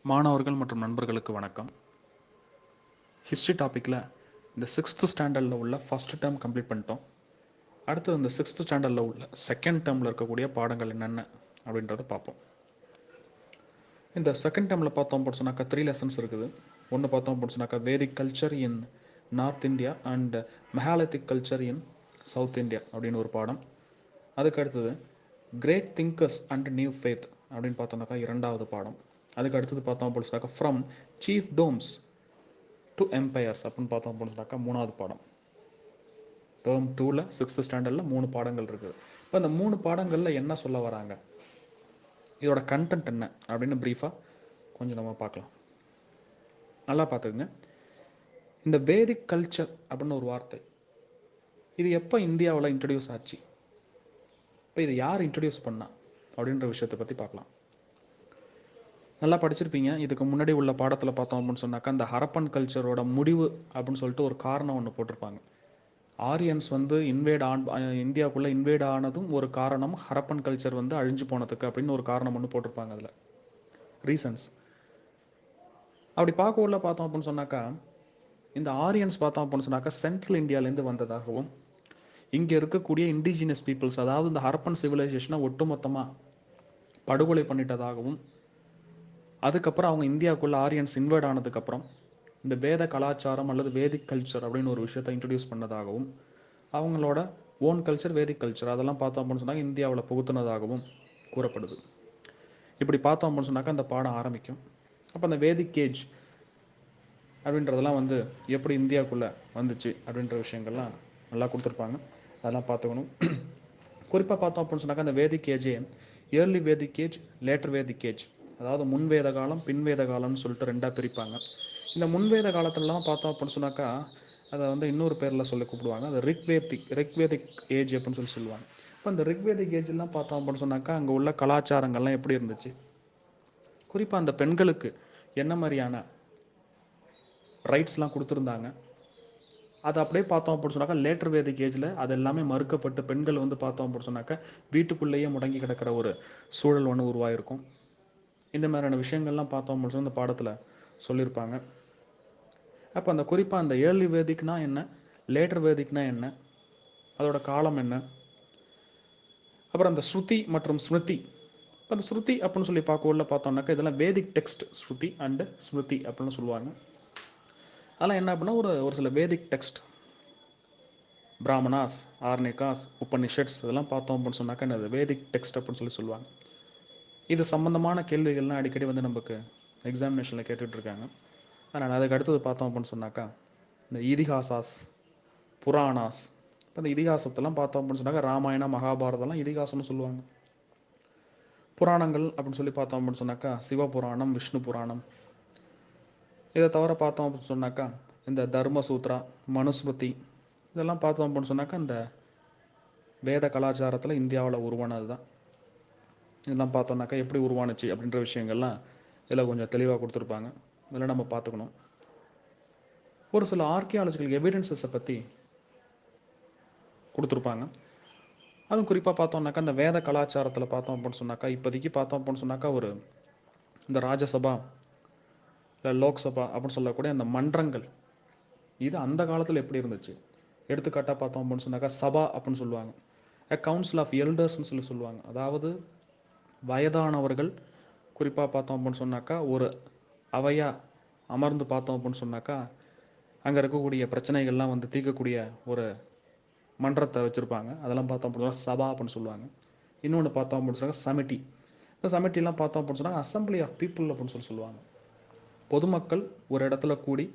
மாணவர்கள் மற்றும் நண்பர்களுக்கு வணக்கம். ஹிஸ்ட்ரி டாப்பிக்கில் இந்த 6th ஸ்டாண்டர்டில் உள்ள ஃபஸ்ட் டேர்ம் கம்ப்ளீட் பண்ணிட்டோம். அடுத்து இந்த 6th ஸ்டாண்டர்டில் உள்ள செகண்ட் டேர்மில் இருக்கக்கூடிய பாடங்கள் என்னென்ன அப்படின்றத பார்ப்போம். இந்த செகண்ட் டேர்மில் பார்த்தோம் அப்படின்னு சொன்னாக்கா 3 லெசன்ஸ் இருக்குது. ஒன்று பார்த்தோம் அப்படின்னு சொன்னாக்கா Vedic culture in north India and megalithic culture in south India அப்படின்னு ஒரு பாடம். அதுக்கு அடுத்தது great thinkers and new faith அப்படின்னு பார்த்தோம்னாக்கா இரண்டாவது பாடம். அதுக்கு அடுத்தது பார்த்தோம் அப்படின்னு சொன்னாக்கா from chiefdoms to empires அப்படின்னு பார்த்தோம் அப்படின்னு சொன்னாக்கா மூணாவது பாடம். டேர்ம் 2ல் 6th ஸ்டாண்டர்டில் 3 பாடங்கள் இருக்குது. இப்போ இந்த 3 பாடங்களில் என்ன சொல்ல வராங்க, இதோட கண்டென்ட் என்ன அப்படின்னு ப்ரீஃபாக கொஞ்சம் நம்ம பார்க்கலாம். நல்லா பார்த்துக்குங்க. இந்த வேதிக் கல்ச்சர் அப்படின்னு ஒரு வார்த்தை இது எப்போ இந்தியாவில் இன்ட்ரடியூஸ் ஆச்சு, இப்போ இது யார் இன்ட்ரடியூஸ் பண்ணா அப்படின்ற விஷயத்தை பற்றி பார்க்கலாம். நல்லா படிச்சிருப்பீங்க. இதுக்கு முன்னாடி உள்ள பாடத்தில் பார்த்தோம் அப்படின்னு சொன்னாக்கா இந்த ஹரப்பன் கல்ச்சரோட முடிவு அப்படின்னு சொல்லிட்டு ஒரு காரணம் ஒன்று போட்டிருப்பாங்க. ஆரியன்ஸ் இந்தியாவுக்குள்ளே இன்வேட் ஆனதும் ஒரு காரணம், ஹரப்பன் கல்ச்சர் அழிஞ்சு போனதுக்கு அப்படின்னு ஒரு காரணம் ஒன்று போட்டிருப்பாங்க. அதில் ரீசன்ஸ் அப்படி பார்க்கல பார்த்தோம் அப்படின்னு சொன்னாக்கா இந்த ஆரியன்ஸ் பார்த்தோம் அப்படின்னு சொன்னாக்கா சென்ட்ரல் இந்தியாவிலேருந்து வந்ததாகவும், இங்கே இருக்கக்கூடிய இண்டிஜினஸ் பீப்புள்ஸ் அதாவது இந்த ஹரப்பன் சிவிலைசேஷனை ஒட்டுமொத்தமாக படுகொலை பண்ணிட்டதாகவும், அதுக்கப்புறம் அவங்க இந்தியாவுக்குள்ளே ஆரியன்ஸ் இன்வேட் ஆனதுக்கப்புறம் இந்த வேத கலாச்சாரம் அல்லது வேதிக் கல்ச்சர் அப்படின்னு ஒரு விஷயத்தை இன்ட்ரடியூஸ் பண்ணதாகவும், அவங்களோட ஓன் கல்ச்சர் வேதிக் கல்ச்சர் அதெல்லாம் பார்த்தோம் அப்படின்னு சொன்னாக்க இந்தியாவில் புகுத்தினதாகவும் கூறப்படுது. இப்படி பார்த்தோம் அப்படின்னு சொன்னாக்கா அந்த பாடம் ஆரம்பிக்கும். அப்போ அந்த வேதிக் ஏஜ் அப்படின்றதெல்லாம் எப்படி இந்தியாவுக்குள்ளே வந்துச்சு அப்படின்ற விஷயங்கள்லாம் நல்லா கொடுத்துருப்பாங்க. அதெல்லாம் பார்த்துக்கணும். குறிப்பாக பார்த்தோம் அப்படின்னு சொன்னாக்கா அந்த Vedic age early Vedic age, later Vedic age, அதாவது முன்வேத காலம் பின்வேத காலம்னு சொல்லிட்டு ரெண்டாக பிரிப்பாங்க. இந்த முன்வேத காலத்துலலாம் பார்த்தோம் அப்படின்னு சொன்னாக்கா அதை இன்னொரு பேரில் சொல்லி கூப்பிடுவாங்க. அது ரிக்வேதிக் ஏஜ் அப்படின்னு சொல்லுவாங்க. இப்போ இந்த ரிக்வேதிக் ஏஜ்லாம் பார்த்தோம் அப்படின்னு சொன்னாக்கா அங்கே உள்ள கலாச்சாரங்கள்லாம் எப்படி இருந்துச்சு, குறிப்பாக அந்த பெண்களுக்கு என்ன மாதிரியான ரைட்ஸ்லாம் கொடுத்துருந்தாங்க, அதை அப்படியே பார்த்தோம் அப்படின்னு சொன்னாக்கா லேட்டர் வேதிக் ஏஜில் அது எல்லாமே மறுக்கப்பட்டு பெண்கள் பார்த்தோம் அப்படின்னு சொன்னாக்கா வீட்டுக்குள்ளேயே முடங்கி கிடக்கிற ஒரு சூழல் ஒன்று உருவாயிருக்கும். இந்த மாதிரியான விஷயங்கள்லாம் பார்த்தோம் அப்படின்னு சொன்னால் இந்த பாடத்தில் சொல்லியிருப்பாங்க. அப்போ அந்த குறிப்பாக அந்த ஏர்லி வேதிக்னா என்ன, லேட்டர் வேதிக்னா என்ன, அதோட காலம் என்ன, அப்புறம் அந்த ஸ்ருதி மற்றும் ஸ்மிருதி. இப்போ அந்த ஸ்ருதி அப்படின்னு சொல்லி பார்த்தோம்னாக்கா இதெல்லாம் வேதிக் டெக்ஸ்ட், ஸ்ருதி அண்டு ஸ்மிருதி அப்படின்னு சொல்லுவாங்க. அதெல்லாம் என்ன அப்படின்னா ஒரு சில வேதிக் டெக்ஸ்ட், பிராமணாஸ், ஆர்னிகாஸ், உபனிஷட்ஸ் இதெல்லாம் பார்த்தோம் அப்படின்னு சொன்னாக்கா இந்த வேதிக் டெக்ஸ்ட் அப்படின்னு சொல்லுவாங்க. இது சம்பந்தமான கேள்விகள்லாம் அடிக்கடி நமக்கு எக்ஸாமினேஷனில் கேட்டுட்ருக்காங்க. அதனால் அதுக்கு அடுத்தது பார்த்தோம் அப்படின்னு சொன்னாக்கா இந்த இதிகாசாஸ், புராணாஸ். இப்போ இந்த இதிகாசத்தெல்லாம் பார்த்தோம் அப்படின்னு சொன்னாக்கா ராமாயணம் மகாபாரதம்லாம் இதிகாசம்னு சொல்லுவாங்க. புராணங்கள் அப்படின்னு சொல்லி பார்த்தோம் அப்படின்னு சொன்னாக்கா சிவபுராணம், விஷ்ணு புராணம். இதை தவிர பார்த்தோம் அப்படின்னு சொன்னாக்கா இந்த தர்மசூத்ரா, மனுஸ்மிருதி இதெல்லாம் பார்த்தோம் அப்படின்னு சொன்னாக்கா இந்த வேத கலாச்சாரத்தில் இந்தியாவில் உருவானது தான். இதெல்லாம் பார்த்தோம்னாக்கா எப்படி உருவானுச்சு அப்படின்ற விஷயங்கள்லாம் இதில் கொஞ்சம் தெளிவாக கொடுத்துருப்பாங்க. இதெல்லாம் நம்ம பார்த்துக்கணும். ஒரு சில ஆர்கியாலஜிக்கல் எவிடன்சஸை பற்றி கொடுத்துருப்பாங்க. அதுவும் குறிப்பாக பார்த்தோம்னாக்கா இந்த வேத கலாச்சாரத்தில் பார்த்தோம் அப்படின்னு சொன்னாக்கா இப்போதைக்கு பார்த்தோம் அப்படின்னு சொன்னாக்கா இந்த ராஜசபா இல்லை லோக்சபா அப்படின்னு சொல்லக்கூடிய அந்த மன்றங்கள் இது அந்த காலத்தில் எப்படி இருந்துச்சு. எடுத்துக்காட்டாக பார்த்தோம் அப்படின்னு சொன்னாக்கா சபா அப்படின்னு சொல்லுவாங்க. கவுன்சில் ஆஃப் எல்டர்ஸ்னு சொல்லுவாங்க. அதாவது வயதானவர்கள் குறிப்பாக பார்த்தோம் அப்படின்னு சொன்னாக்கா ஒரு அவையாக அமர்ந்து பார்த்தோம் அப்படின்னு சொன்னாக்கா அங்கே இருக்கக்கூடிய பிரச்சனைகள்லாம் தீர்க்கக்கூடிய ஒரு மன்றத்தை வச்சுருப்பாங்க. அதெல்லாம் பார்த்தோம் அப்படின்னா சபா அப்படின்னு சொல்லுவாங்க. இன்னொன்று பார்த்தோம் அப்படின்னு சொன்னாக்கா சமிட்டி. இந்த சமிட்டிலாம் பார்த்தோம் அப்படின்னு சொன்னாங்க அசம்பிளி ஆஃப் பீப்புள் அப்படின்னு சொல்லுவாங்க. பொதுமக்கள் ஒரு இடத்துல கூடி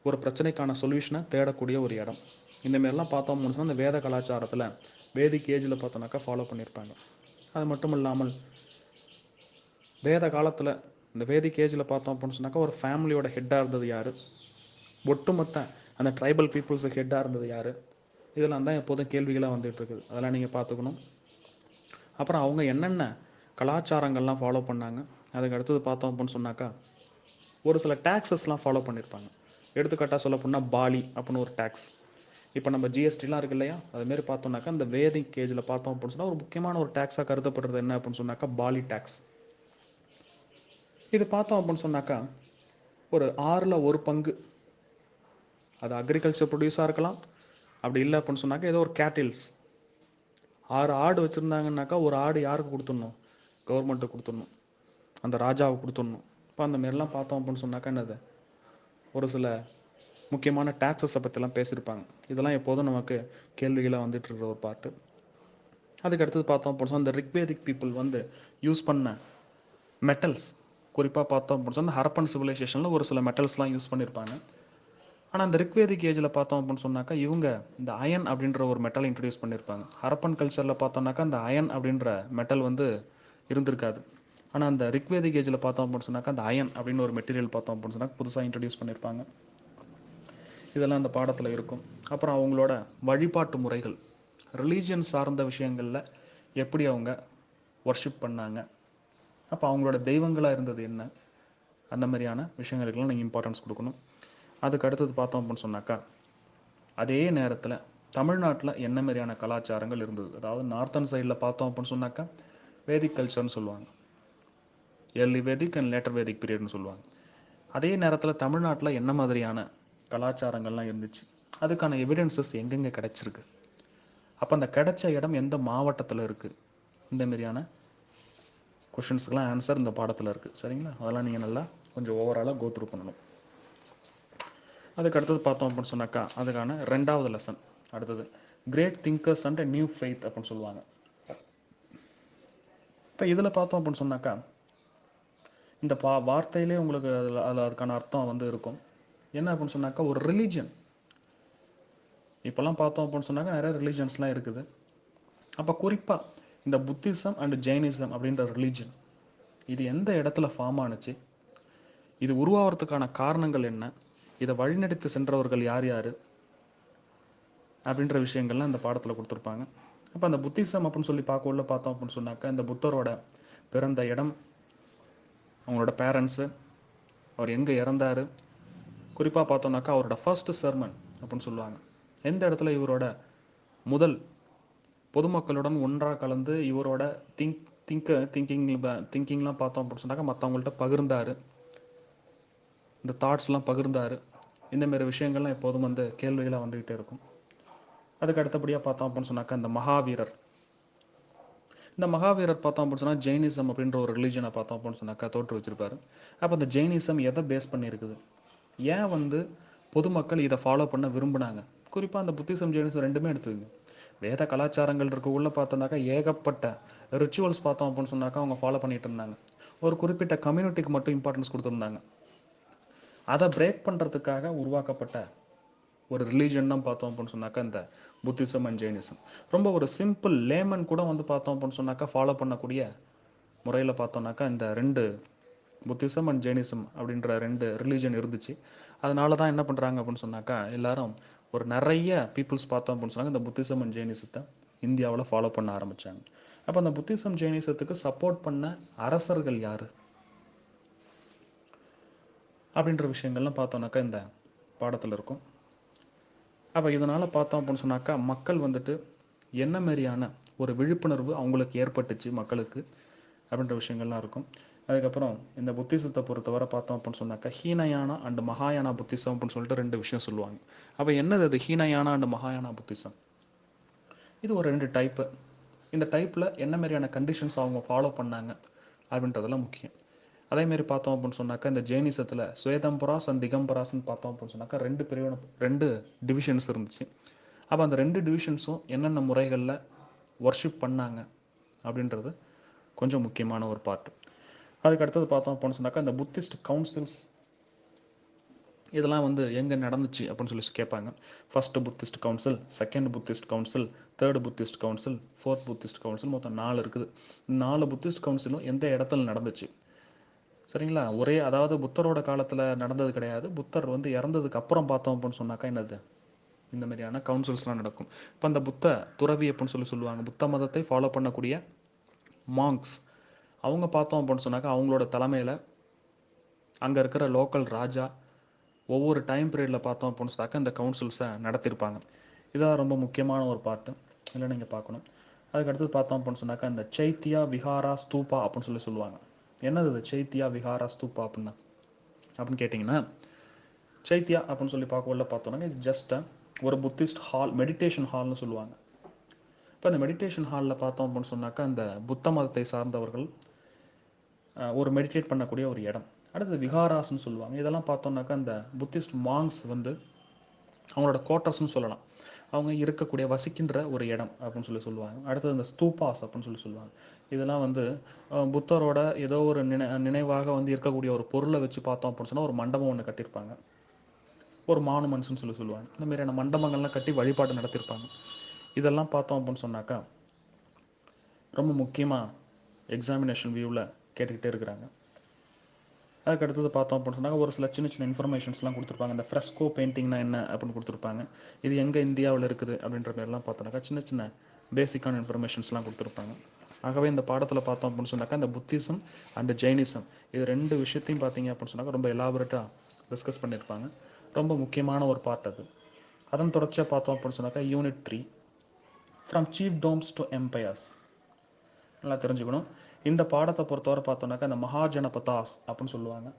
ஒரு பிரச்சனைக்கான சொல்யூஷனை தேடக்கூடிய ஒரு இடம். இந்தமாரிலாம் பார்த்தோம் அப்படின்னு சொன்னால் இந்த வேத கலாச்சாரத்தில் வேதிக் ஏஜில் பார்த்தோன்னாக்கா ஃபாலோ பண்ணியிருப்பாங்க. அது மட்டும் இல்லாமல் வேத காலத்தில் இந்த வேதிக் ஏஜில் பார்த்தோம் அப்படின்னு சொன்னாக்கா ஒரு ஃபேமிலியோட ஹெட்டாக இருந்தது யார், ஒட்டுமொத்த அந்த ட்ரைபல் பீப்புள்ஸுக்கு ஹெட்டாக இருந்தது யார், இதெல்லாம் தான் எப்போதும் கேள்விகளாக வந்துகிட்ருக்குது. அதெல்லாம் நீங்கள் பார்த்துக்கணும். அப்புறம் அவங்க என்னென்ன கலாச்சாரங்கள்லாம் ஃபாலோ பண்ணாங்க. அதுக்கு அடுத்தது பார்த்தோம் அப்படின்னு சொன்னாக்கா ஒரு சில டேக்ஸஸ்லாம் ஃபாலோ பண்ணியிருப்பாங்க. எடுத்துக்காட்டாக சொல்ல போனால் பாலி அப்படின்னு ஒரு டேக்ஸ். இப்போ நம்ம ஜிஎஸ்டிலாம் இருக்குது இல்லையா, அதுமாரி பார்த்தோம்னாக்கா இந்த வேதிக் ஏஜில் பார்த்தோம் அப்படின்னு சொன்னால் ஒரு முக்கியமான ஒரு டேக்ஸாக கருதப்படுறது என்ன அப்படின்னு சொன்னாக்கா பாலி டேக்ஸ். இது பார்த்தோம் அப்படின்னு சொன்னாக்கா ஒரு 1/6 அது அக்ரிகல்ச்சர் ப்ரொடியூஸாக இருக்கலாம். அப்படி இல்லை அப்படின்னு சொன்னாக்கா ஏதோ ஒரு கேட்டில்ஸ் 6 ஆடு வச்சுருந்தாங்கன்னாக்கா ஒரு ஆடு யாருக்கு கொடுத்துடணும்? கவர்மெண்ட்டுக்கு கொடுத்துடணும், அந்த ராஜாவுக்கு கொடுத்துடணும். இப்போ அந்த மாரிலாம் பார்த்தோம் அப்படின்னு சொன்னாக்கா என்னது, ஒரு சில முக்கியமான டேக்ஸஸை பற்றிலாம் பேசியிருப்பாங்க. இதெல்லாம் எப்போதும் நமக்கு கேள்விகளாக வந்துட்டு இருக்கிற ஒரு பாட்டு. அதுக்கு அடுத்தது பார்த்தோம் அப்படின்னு சொன்னால் இந்த ரிக்வேதிக் பீப்புள் வந்து யூஸ் பண்ண மெட்டல்ஸ், குறிப்பாக பார்த்தோம் அப்படின்னு சொன்னால் ஹரப்பன் சிவிலைசேஷனில் ஒரு சில மெட்டல்ஸ்லாம் யூஸ் பண்ணியிருப்பாங்க. ஆனால் அந்த ரிக்வேதிக் ஏஜில் பார்த்தோம் அப்படின்னு சொன்னாக்கா இவங்க இந்த அயன் அப்படின்ற ஒரு மெட்டல் இன்ட்ரடியூஸ் பண்ணியிருப்பாங்க. ஹரப்பன் கல்ச்சரில் பார்த்தோம்னாக்கா அந்த அயன் அப்படின்ற மெட்டல் வந்து இருந்திருக்காது. ஆனால் அந்த ரிக்வேதிக் ஏஜில் பார்த்தோம் அப்படின்னு சொன்னாக்கா அந்த அயன் அப்படின்னு ஒரு மெட்டீரியல் பார்த்தோம் அப்படின்னு சொன்னாக்கா புதுசாக இன்ட்ரடியூஸ் பண்ணியிருப்பாங்க. இதெல்லாம் அந்த பாடத்தில் இருக்கும். அப்புறம் அவங்களோட வழிபாட்டு முறைகள், ரிலீஜியன் சார்ந்த விஷயங்களில் எப்படி அவங்க ஒர்ஷிப் பண்ணாங்க, அப்போ அவங்களோட தெய்வங்களாக இருந்தது என்ன, அந்த மாதிரியான விஷயங்களுக்கெல்லாம் நீங்கள் இம்பார்ட்டன்ஸ் கொடுக்கணும். அதுக்கு அடுத்தது பார்த்தோம் அப்படின்னு சொன்னாக்கா அதே நேரத்தில் தமிழ்நாட்டில் என்ன மாதிரியான கலாச்சாரங்கள் இருந்தது. அதாவது நார்த்தன் சைடில் பார்த்தோம் அப்படின்னு சொன்னாக்கா வேதிக் கல்ச்சர்னு சொல்லுவாங்க, early Vedic and later Vedic பீரியட்னு சொல்லுவாங்க. அதே நேரத்தில் தமிழ்நாட்டில் என்ன மாதிரியான கலாச்சாரங்கள்லாம் இருந்துச்சு, அதுக்கான எவிடன்சஸ் எங்கெங்கே கிடச்சிருக்கு, அப்போ அந்த கிடைச்ச இடம் எந்த மாவட்டத்தில் இருக்குது, இந்த மாதிரியான கொஷின்ஸுக்கெலாம் ஆன்சர் இந்த பாடத்தில் இருக்குது. சரிங்களா? அதெல்லாம் நீங்கள் நல்லா கொஞ்சம் ஓவராலாக கோத்ரூ பண்ணணும். அதுக்கு அடுத்தது பார்த்தோம் அப்படின்னு சொன்னாக்கா அதுக்கான 2வது லெசன் அடுத்தது great thinkers and new faith அப்படின்னு சொல்லுவாங்க. இப்போ இதில் பார்த்தோம் அப்படின்னு சொன்னாக்கா இந்த வார்த்தையிலே உங்களுக்கு அதில் அதுக்கான அர்த்தம் வந்து இருக்கும். என்ன அப்படின்னு சொன்னாக்கா ஒரு ரிலீஜன். இப்போல்லாம் பார்த்தோம் அப்படின்னு சொன்னாக்கா நிறைய ரிலீஜன்ஸ்லாம் இருக்குது. அப்போ குறிப்பாக இந்த புத்திசம் அண்ட் ஜெயினிசம் அப்படின்ற ரிலீஜன் இது எந்த இடத்துல ஃபார்ம் ஆனுச்சு, இது உருவாகிறதுக்கான காரணங்கள் என்ன, இதை வழிநடத்தி சென்றவர்கள் யார் யார் அப்படின்ற விஷயங்கள்லாம் இந்த பாடத்தில் கொடுத்துருப்பாங்க. அப்போ அந்த புத்திசம் அப்படின்னு சொல்லி பார்க்கக்குள்ள பார்த்தோம் அப்படின்னு சொன்னாக்கா இந்த புத்தரோட பிறந்த இடம், அவங்களோட பேரண்ட்ஸு, அவர் எங்கே இறந்தார், குறிப்பாக பார்த்தோம்னாக்கா அவரோட ஃபர்ஸ்ட் சர்மன் அப்படின்னு சொல்லுவாங்க. எந்த இடத்துல இவரோட முதல் பொதுமக்களுடன் ஒன்றாக கலந்து இவரோட திங்கிங்லாம் பார்த்தோம் அப்படின்னு சொன்னாக்கா மற்றவங்கள்ட்ட பகிர்ந்தார், இந்த தாட்ஸ்லாம் பகிர்ந்தார். இந்தமாரி விஷயங்கள்லாம் எப்போதும் வந்து கேள்விகளாக வந்துக்கிட்டே இருக்கும். அதுக்கு அடுத்தபடியாக பார்த்தோம் அப்படின்னு சொன்னாக்கா இந்த மகாவீரர். இந்த மகாவீரர் பார்த்தோம் அப்படின்னு சொன்னால் ஜெயினிசம் அப்படின்ற ஒரு ரிலீஜனை பார்த்தோம் அப்படின்னு சொன்னாக்கா தோற்று வச்சிருப்பாரு. அப்போ இந்த ஜெயினிசம் எதை பேஸ் பண்ணியிருக்குது, ஏன் வந்து பொதுமக்கள் இதை ஃபாலோ பண்ண விரும்பினாங்க, குறிப்பாக அந்த புத்திசம் ஜெயினிசம் ரெண்டுமே எடுத்துக்கங்க. வேத கலாச்சாரங்கள் இருக்கக்குள்ள பார்த்தோம்னாக்கா ஏகப்பட்ட ரிச்சுவல்ஸ் பார்த்தோம் அப்படின்னு சொன்னாக்கா அவங்க ஃபாலோ பண்ணிட்டு இருந்தாங்க. ஒரு குறிப்பிட்ட கம்யூனிட்டிக்கு மட்டும் இம்பார்ட்டன்ஸ் கொடுத்துருந்தாங்க. அதை பிரேக் பண்ணுறதுக்காக உருவாக்கப்பட்ட ஒரு ரிலீஜன் தான் பார்த்தோம் அப்படின்னு சொன்னாக்கா இந்த புத்திசம் அண்ட் ஜெயினிசம். ரொம்ப ஒரு சிம்பிள் லேமன் கூட வந்து பார்த்தோம் அப்படின்னு சொன்னாக்கா ஃபாலோ பண்ணக்கூடிய முறையில் பார்த்தோம்னாக்கா இந்த 2 புத்திசம் அண்ட் ஜெயினிசம் அப்படின்ற 2 ரிலீஜன் இருந்துச்சு. அதனால தான் என்ன பண்ணுறாங்க அப்படின்னு சொன்னாக்கா எல்லாரும் ஒரு நிறைய பீப்புள்ஸ் பார்த்தோம் அப்படின்னு சொன்னாங்க இந்த புத்திசம் அண்ட் ஜெயினிசத்தை இந்தியாவில் ஃபாலோ பண்ண ஆரம்பித்தாங்க. அப்போ அந்த புத்திசம் ஜெயினிசத்துக்கு சப்போர்ட் பண்ண அரசர்கள் யார் அப்படின்ற விஷயங்கள்லாம் பார்த்தோம்னாக்கா இந்த பாடத்தில் இருக்கும். அப்போ இதனால் பார்த்தோம் அப்படின்னு சொன்னாக்கா மக்கள் வந்துட்டு என்ன மாதிரியான ஒரு விழிப்புணர்வு அவங்களுக்கு ஏற்பட்டுச்சு மக்களுக்கு அப்படின்ற விஷயங்கள்லாம் இருக்கும். அதுக்கப்புறம் இந்த புத்திசத்தை பொறுத்தவரை பார்த்தோம் அப்படின்னு சொன்னாக்கா ஹீனயானா அண்ட் மகாயானா புத்திசம் அப்படின்னு சொல்லிட்டு 2 விஷயம் சொல்லுவாங்க. அப்போ என்னது அது ஹீனயானா அண்ட் மகாயானா புத்திசம்? இது ஒரு 2 டைப்பு. இந்த டைப்பில் என்ன மாதிரியான கண்டிஷன்ஸ் அவங்க ஃபாலோ பண்ணாங்க அப்படின்றதெல்லாம் முக்கியம். அதேமாரி பார்த்தோம் அப்படின்னு சொன்னாக்கா இந்த ஜெயினிசத்தில் ஸ்வேதம்பராஸ் அண்ட் திகம்பராஸ்ன்னு பார்த்தோம் அப்படின்னு சொன்னாக்கா 2 டிவிஷன்ஸ் இருந்துச்சு. அப்போ அந்த 2 டிவிஷன்ஸும் என்னென்ன முறைகளில் ஒர்ஷிப் பண்ணாங்க அப்படின்றது கொஞ்சம் முக்கியமான ஒரு பார்ட். அதுக்கு அடுத்தது பார்த்தோம் அப்படின்னு சொன்னாக்கா இந்த புத்திஸ்ட் கவுன்சில்ஸ் இதெல்லாம் வந்து எங்கே நடந்துச்சு அப்படின்னு சொல்லி கேட்பாங்க. First Buddhist council, second Buddhist council, third Buddhist council, fourth Buddhist council, மொத்தம் 4 இருக்குது. 4 புத்திஸ்ட் கவுன்சிலும் எந்த இடத்துல நடந்துச்சு, சரிங்களா? அதாவது புத்தரோட காலத்தில் நடந்தது கிடையாது. புத்தர் வந்து இறந்ததுக்கு அப்புறம் பார்த்தோம் அப்படின்னு சொன்னாக்கா என்னது இந்த மாதிரியான கவுன்சில்ஸ்லாம் நடக்கும். இப்போ அந்த புத்த துறவி அப்படின்னு சொல்லுவாங்க. புத்த மதத்தை ஃபாலோ பண்ணக்கூடிய மாங்க்ஸ் அவங்க பார்த்தோம் அப்படின்னு சொன்னாக்கா அவங்களோட தலைமையில் அங்கே இருக்கிற லோக்கல் ராஜா ஒவ்வொரு டைம் பீரியடில் பார்த்தோம் அப்படின்னு சொன்னாக்கா இந்த கவுன்சில்ஸை நடத்தியிருப்பாங்க. இதான் ரொம்ப முக்கியமான ஒரு பார்ட்டு, இல்லை நீங்கள் பார்க்கணும். அதுக்கடுத்து பார்த்தோம் அப்படின்னு சொன்னாக்கா இந்த சைத்தியா விஹாரா ஸ்தூபா அப்படின்னு சொல்லுவாங்க. என்னது இது சைத்தியா விஹாரா ஸ்தூபா அப்படின்னு கேட்டிங்கன்னா, சைத்தியா அப்படின்னு சொல்லி பார்த்தோம்னா இது ஜஸ்ட் ஒரு புத்திஸ்ட் ஹால், மெடிடேஷன் ஹால்னு சொல்லுவாங்க. இப்போ அந்த மெடிடேஷன் ஹாலில் பார்த்தோம் அப்படின்னு சொன்னாக்கா அந்த புத்த மதத்தை சார்ந்தவர்கள் ஒரு மெடிடேட் பண்ணக்கூடிய ஒரு இடம். அடுத்தது விஹாராஸ்ன்னு சொல்லுவாங்க. இதெல்லாம் பார்த்தோம்னாக்கா அந்த புத்திஸ்ட் மாங்ஸ் வந்து அவங்களோட குவார்ட்டர்ஸ்னு சொல்லலாம், அவங்க இருக்கக்கூடிய வசிக்கின்ற ஒரு இடம் அப்படின்னு சொல்லுவாங்க. அடுத்தது இந்த ஸ்தூபாஸ் அப்படின்னு சொல்லுவாங்க. இதெல்லாம் வந்து புத்தரோட ஏதோ ஒரு நினைவாக வந்து இருக்கக்கூடிய ஒரு பொருளை வச்சு பார்த்தோம் அப்படின்னு சொன்னால் ஒரு மண்டபம் ஒன்று கட்டியிருப்பாங்க, ஒரு மானுமெண்ட்ஸ்னு சொல்லுவாங்க. இந்த மாதிரியான மண்டபங்கள்லாம் கட்டி வழிபாடு நடத்தியிருப்பாங்க. இதெல்லாம் பார்த்தோம் அப்படின்னு சொன்னாக்கா ரொம்ப முக்கியமாக எக்ஸாமினேஷன் வியூவில் கேட்டுக்கிட்டே இருக்கிறாங்க. அதுக்கு அடுத்தது பார்த்தோம் அப்படின்னு சொன்னாங்க ஒரு சில சின்ன சின்ன இன்ஃபர்மேஷன்ஸ்லாம் கொடுத்துருப்பாங்க. இந்த ஃப்ரெஸ்கோ பெயிண்டிங்னா என்ன அப்படின்னு கொடுத்துருப்பாங்க. இது எங்கே இந்தியாவில் இருக்குது அப்படின்ற மாதிரிலாம் பார்த்தோன்னாக்கா சின்ன சின்ன பேசிக்கான இன்ஃபர்மேஷன்ஸ்லாம் கொடுத்துருப்பாங்க. ஆகவே இந்த பாடத்தில் பார்த்தோம் அப்படின்னு சொன்னாக்கா இந்த புத்திசம் அண்ட் ஜெயினிசம் இது ரெண்டு விஷயத்தையும் பார்த்தீங்க அப்படின்னு சொன்னாக்கா ரொம்ப எலாபரேட்டாக டிஸ்கஸ் பண்ணியிருப்பாங்க. ரொம்ப முக்கியமான ஒரு பார்ட் அது. அதன் தொடர்ச்சியாக பார்த்தோம் அப்படின்னு சொன்னாக்கா unit 3 from chiefdoms to empires நல்லா தெரிஞ்சுக்கணும். இந்த பாடத்தை பொறுத்தவரை பார்த்தோன்னாக்கா இந்த மகாஜனபதாஸ் அப்படின்னு சொல்லுவாங்க,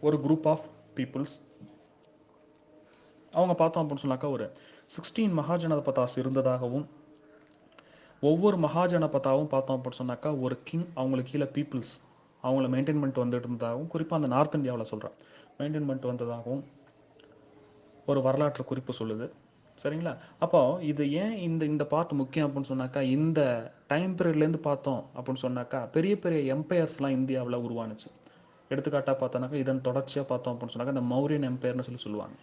ஒரு குரூப் ஆஃப் பீப்புள்ஸ். அவங்க பார்த்தோம் அப்படின்னு சொன்னாக்கா ஒரு 16 மகாஜனபதாஸ் இருந்ததாகவும், ஒவ்வொரு மகாஜனபதாவும் பார்த்தோம் அப்படின்னு சொன்னாக்கா ஒரு கிங் அவங்களுக்கு கீழே பீப்புள்ஸ் அவங்கள மெயின்டைன் பண்ணிட்டு வந்துட்டு இருந்ததாகவும், குறிப்பாக அந்த நார்த் இந்தியாவில் சொல்கிறேன் மெயின்டைன் பண்ணிட்டு வந்ததாகவும் ஒரு வரலாற்று குறிப்பு சொல்லுது. சரிங்களா? அப்போ இது ஏன் இந்த இந்த பார்ட் முக்கியம் அப்படின்னு சொன்னாக்கா இந்த டைம் பீரியட்லேருந்து பார்த்தோம் அப்படின்னு சொன்னாக்கா பெரிய பெரிய எம்பையர்ஸ்லாம் இந்தியாவில் உருவானுச்சு. எடுத்துக்காட்டாக பார்த்தோன்னாக்கா இதன் தொடர்ச்சியாக பார்த்தோம் அப்படின்னு சொன்னாக்கா இந்த மௌரியன் எம்பையர்னு சொல்லுவாங்க.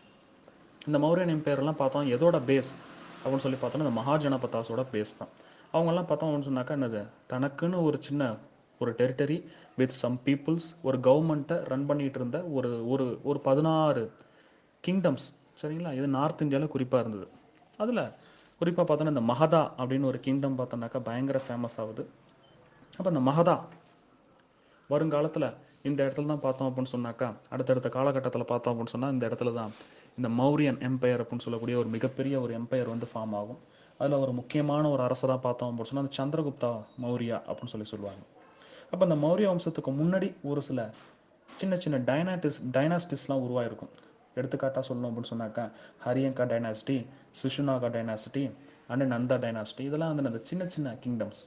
இந்த மௌரியன் எம்பையர்லாம் பார்த்தோம் எதோட பேஸ் அப்படின்னு சொல்லி பார்த்தோன்னா இந்த மகாஜனபதாஸோட பேஸ் தான். அவங்கெல்லாம் பார்த்தோம் அப்படின்னு சொன்னாக்கா என்னது தனக்குன்னு ஒரு சின்ன ஒரு டெரிட்டரி வித் சம் பீப்புள்ஸ் ஒரு கவர்மெண்ட்டை ரன் பண்ணிகிட்டு இருந்த ஒரு ஒரு ஒரு 16 கிங்டம்ஸ். சரிங்களா? இது நார்த் இந்தியாவில் குறிப்பாக இருந்தது. அதில் குறிப்பாக பார்த்தோன்னா இந்த மகதா அப்படின்னு ஒரு கிங்டம் பார்த்தோன்னாக்கா பயங்கர ஃபேமஸ் ஆகுது. அப்போ இந்த மகதா வருங்காலத்தில் இந்த இடத்துல தான் பார்த்தோம் அப்படின்னு சொன்னாக்கா அடுத்தடுத்த காலகட்டத்தில் பார்த்தோம் அப்படின்னு சொன்னால் இந்த இடத்துல தான் இந்த மௌரியன் எம்பையர் அப்படின்னு சொல்லக்கூடிய ஒரு மிகப்பெரிய ஒரு எம்பையர் வந்து ஃபார்ம் ஆகும். அதில் ஒரு முக்கியமான ஒரு அரசராக பார்த்தோம் அப்படின்னு சொன்னால் அந்த சந்திரகுப்தா மௌரியா அப்படின்னு சொல்லுவாங்க. அப்போ இந்த மௌரிய வம்சத்துக்கு முன்னாடி ஒரு சில சின்ன சின்ன டைனாஸ்டிஸ்லாம் உருவாயிருக்கும். எடுத்துக்காட்டாக சொல்லணும் அப்படின்னு சொன்னாக்கா Haryanka dynasty, Shishunaga dynasty and Nanda dynasty. இதெல்லாம் வந்து அந்த சின்ன சின்ன கிங்டம்ஸ்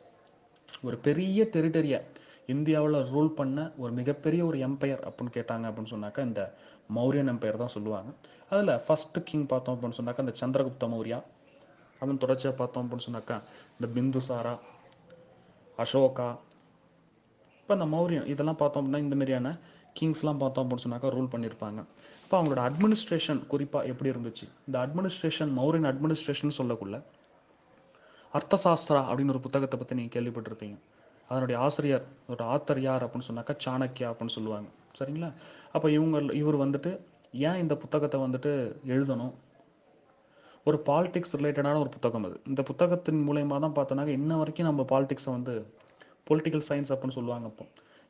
ஒரு பெரிய டெரிட்டரியை இந்தியாவில் ரூல் பண்ண ஒரு மிகப்பெரிய ஒரு எம்பையர் அப்படின்னு கேட்டாங்க அப்படின்னு சொன்னாக்கா இந்த மௌரியன் எம்பையர் தான் சொல்லுவாங்க. அதில் ஃபஸ்ட்டு கிங் பார்த்தோம் அப்படின்னு சொன்னாக்கா இந்த சந்திரகுப்த மௌரியா. அதன் தொடர்ச்சியாக பார்த்தோம் அப்படின்னு சொன்னாக்கா இந்த பிந்துசாரா, அசோகா. இப்போ இந்த மௌரியன் இதெல்லாம் பார்த்தோம் அப்படின்னா இந்த மாதிரியான கிங்ஸ்லாம் பார்த்தோம் அப்படின்னு சொன்னாக்கா ரூல் பண்ணியிருப்பாங்க. இப்போ அவங்களோட அட்மினிஸ்ட்ரேஷன் குறிப்பாக எப்படி இருந்துச்சு, இந்த அட்மினிஸ்ட்ரேஷன் மௌரியன் அட்மினிஸ்ட்ரேஷன் சொல்லக்குள்ள அர்த்தசாஸ்திரா அப்படின்னு ஒரு புத்தகத்தை பற்றி நீங்கள் கேள்விப்பட்டிருப்பீங்க. அதனுடைய ஆசிரியர் ஒரு ஆத்தர் யார் அப்படின்னு சொன்னாக்கா சாணக்கியா அப்படின்னு சொல்லுவாங்க. சரிங்களா? அப்போ இவர் வந்துட்டு ஏன் இந்த புத்தகத்தை வந்துட்டு எழுதணும், ஒரு பாலிடிக்ஸ் ரிலேட்டடான ஒரு புத்தகம் அது. இந்த புத்தகத்தின் மூலயமா தான் பார்த்தோன்னாக்க இன்ன வரைக்கும் நம்ம பாலிடிக்ஸை வந்து பொலிட்டிக்கல் சயின்ஸ் அப்படின்னு சொல்லுவாங்க. இப்போ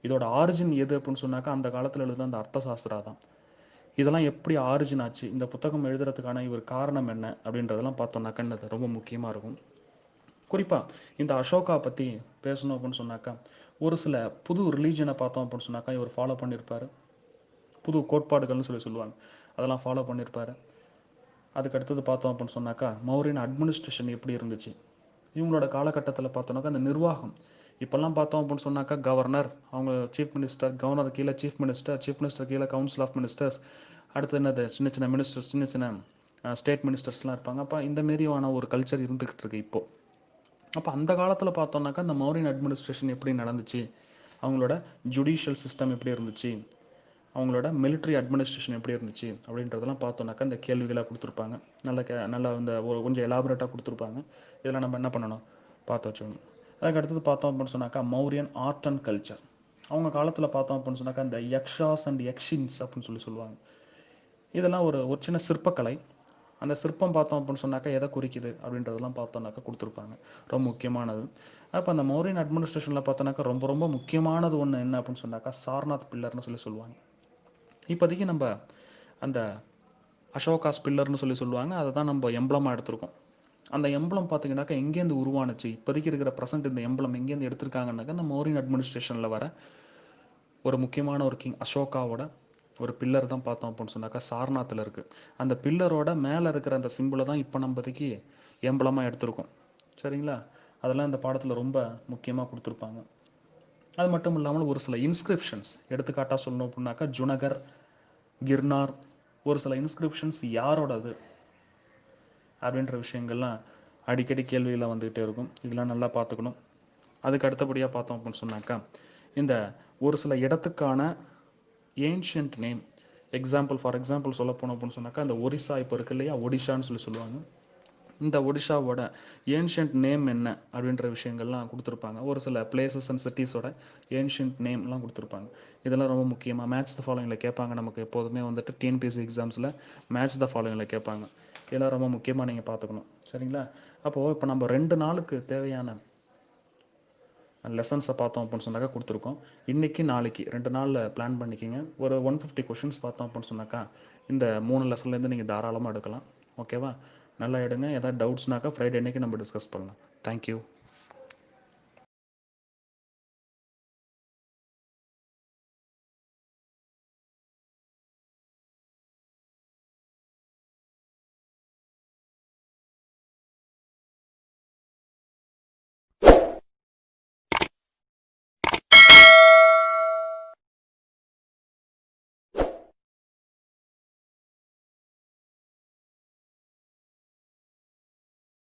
இதோட ஆரிஜின் எது அப்படின்னு சொன்னாக்கா அந்த காலத்தில் எழுதுன அந்த அர்த்தசாஸ்திரா தான். இதெல்லாம் எப்படி ஆரிஜின் ஆச்சு, இந்த புத்தகம் எழுதுறதுக்கான இவர் காரணம் என்ன அப்படின்றதெல்லாம் பார்த்தோன்னாக்கா இது ரொம்ப முக்கியமாக இருக்கும். குறிப்பாக இந்த அசோகா பற்றி பேசணும் அப்படின்னு சொன்னாக்கா ஒரு சில புது ரிலீஜனை பார்த்தோம் அப்படின்னு சொன்னாக்கா இவர் ஃபாலோ பண்ணியிருப்பார். புது கோட்பாடுகள்னு சொல்லுவாங்க, அதெல்லாம் ஃபாலோ பண்ணியிருப்பார். அதுக்கு அடுத்தது பார்த்தோம் அப்படின்னு சொன்னாக்கா மௌரியன் அட்மினிஸ்ட்ரேஷன் எப்படி இருந்துச்சு, இவங்களோட காலகட்டத்தில் பார்த்தோன்னாக்கா அந்த நிர்வாகம். இப்போல்லாம் பார்த்தோம் அப்படின்னு சொன்னாக்கா கவர்னர், அவங்க சீஃப் மினிஸ்டர், கவர்னர் கீழே சீஃப் மினிஸ்டர், சீஃப் மினிஸ்டர் கீழே கவுன்சில் ஆஃப் மினிஸ்டர்ஸ், அடுத்து என்னது சின்ன சின்ன மினிஸ்டர்ஸ், சின்ன சின்ன ஸ்டேட் மினிஸ்டர்ஸ்லாம் இருப்பாங்க. அப்போ இந்த மாரியான ஒரு கல்ச்சர் இருந்துக்கிட்டு இருக்கு இப்போது. அப்போ அந்த காலத்தில் பார்த்தோன்னாக்கா இந்த மௌரியன் அட்மினிஸ்ட்ரேஷன் எப்படி நடந்துச்சு, அவங்களோட ஜுடிஷியல் சிஸ்டம் எப்படி இருந்துச்சு, அவங்களோட மிலிட்ரி அட்மினிஸ்ட்ரேஷன் எப்படி இருந்துச்சு அப்படின்றதெல்லாம் பார்த்தோன்னாக்கா இந்த கேள்விகளாக கொடுத்துருப்பாங்க. நல்லா இந்த கொஞ்சம் எலாபரேட்டாக கொடுத்துருப்பாங்க. இதெல்லாம் நம்ம என்ன பண்ணணும் பார்த்து வச்சுக்கணும். அதுக்கு அடுத்தது பார்த்தோம் அப்படின்னு சொன்னாக்கா மௌரியன் ஆர்ட் அண்ட் கல்ச்சர். அவங்க காலத்தில் பார்த்தோம் அப்படின்னு சொன்னாக்கா இந்த யக்ஷாஸ் அண்ட் யக்ஷின்ஸ் அப்படின்னு சொல்லுவாங்க. இதெல்லாம் ஒரு ஒரு சின்ன சிற்பக்கலை. அந்த சிற்பம் பார்த்தோம் அப்படின்னு சொன்னாக்கா எதை குறிக்குது அப்படின்றதெல்லாம் பார்த்தோன்னாக்கா கொடுத்துருப்பாங்க, ரொம்ப முக்கியமானது. அப்போ அந்த மௌரியன் அட்மினிஸ்ட்ரேஷனில் பார்த்தோன்னாக்கா ரொம்ப ரொம்ப முக்கியமானது ஒன்று என்ன அப்படின்னு சொன்னாக்கா சார்நாத் பில்லர்னு சொல்லுவாங்க. இப்போதைக்கு நம்ம அந்த அசோகாஸ் பில்லர்னு சொல்லுவாங்க, அதை தான் நம்ம எம்பளமாக எடுத்திருக்கோம். அந்த எம்பளம் பார்த்தீங்கன்னாக்கா எங்கேருந்து உருவானுச்சு, இப்போதைக்கு இருக்கிற ப்ரெசென்ட் இந்த எம்பளம் எங்கேருந்து எடுத்திருக்காங்கன்னாக்கா இந்த மௌரியன் அட்மினிஸ்ட்ரேஷனில் வர ஒரு முக்கியமான ஒரு கிங் அசோகாவோட ஒரு பில்லர் தான் பார்த்தோம் அப்படின்னு சொன்னாக்கா சார்நாத்தில் இருக்குது. அந்த பில்லரோட மேலே இருக்கிற அந்த சிம்பிளை தான் இப்போ நம்மதிக்கு எம்பளமாக எடுத்திருக்கோம். சரிங்களா? அதெல்லாம் இந்த பாடத்தில் ரொம்ப முக்கியமாக கொடுத்துருப்பாங்க. அது மட்டும் இல்லாமல் ஒரு சில இன்ஸ்கிரிப்ஷன்ஸ் எடுத்துக்காட்டாக சொல்லணும் அப்படின்னாக்கா ஜுனகர், கிர்னார், ஒரு சில இன்ஸ்கிரிப்ஷன்ஸ் யாரோடது அப்படின்ற விஷயங்கள்லாம் அடிக்கடி கேள்வியில் வந்துக்கிட்டே இருக்கும். இதெல்லாம் நல்லா பார்த்துக்கணும். அதுக்கு அடுத்தபடியாக பார்த்தோம் அப்படின்னு சொன்னாக்கா இந்த ஒரு சில இடத்துக்கான ஏன்ஷியன்ட் நேம், ஃபார் எக்ஸாம்பிள் சொல்ல போனோம் அப்படின்னு சொன்னாக்கா இந்த ஒரிசா இப்போ இருக்கு இல்லையா, ஒடிஷான்னு சொல்லுவாங்க. இந்த ஒடிஷாவோட ஏன்ஷியன்ட் நேம் என்ன அப்படின்ற விஷயங்கள்லாம் கொடுத்துருப்பாங்க. ஒரு சில பிளேசஸ் அண்ட் சிட்டிஸோட ஏன்ஷியன்ட் நேம்லாம் கொடுத்துருப்பாங்க. இதெல்லாம் ரொம்ப முக்கியமாக மேட்ச் த ஃபாலோயிங்கில் கேட்பாங்க. நமக்கு எப்போதுமே வந்துட்டு டிஎன்பிஎஸ்சி எக்ஸாம்ஸில் மேட்ச் த ஃபாலோயிங்கில் கேட்பாங்க. இதெல்லாம் ரொம்ப முக்கியமாக நீங்கள் பார்த்துக்கணும். சரிங்களா? அப்போது இப்போ நம்ம 2 நாளுக்கு தேவையான லெசன்ஸை பார்த்தோம் அப்படின்னு சொன்னாக்கா கொடுத்துருக்கோம். இன்றைக்கி நாளைக்கு 2 நாளில் பிளான் பண்ணிக்கிங்க. ஒரு 150 கொஷின்ஸ் பார்த்தோம் அப்படின்னு சொன்னாக்கா இந்த 3 லெசன்லேருந்து நீங்கள் தாராளமாக எடுக்கலாம். ஓகேவா? நல்லா எடுங்க. ஏதாவது டவுட்ஸ்னாக்கா ஃப்ரைடே அன்றைக்கி நம்ம டிஸ்கஸ் பண்ணலாம். தேங்க்யூ.